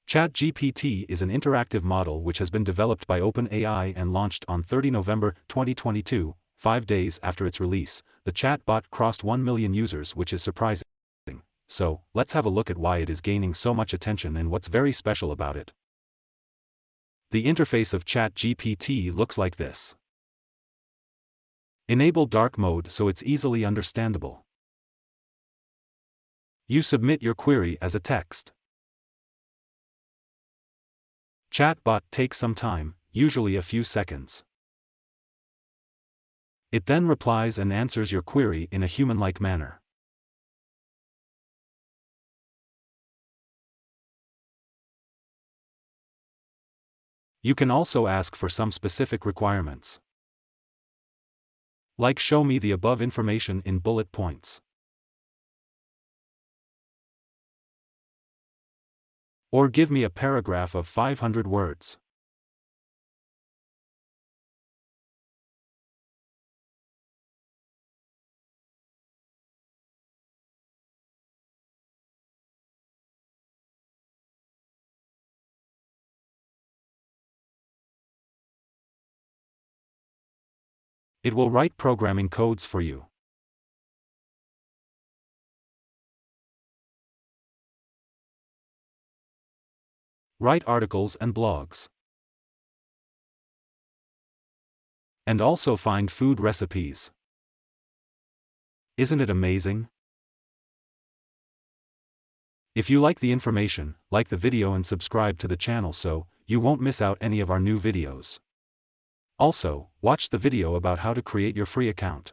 Chat GPT is an interactive model which has been developed by OpenAI and launched on 30 November 2022, 5 days after its release. The chatbot crossed 1 million users, which is surprising. So, let's have a look at why it is gaining so much attention and what's very special about it. The interface of Chat GPT looks like this. Enable dark mode so it's easily understandable. You submit your query as a text. Chatbot takes some time, usually a few seconds. It then replies and answers your query in a human-like manner. You can also ask for some specific requirements, like show me the above information in bullet points, or give me a paragraph of 500 words. It will write programming codes for you. Write articles and blogs. And also find food recipes. Isn't it amazing? If you like the information, like the video and subscribe to the channel so you won't miss out any of our new videos. Also, watch the video about how to create your free account.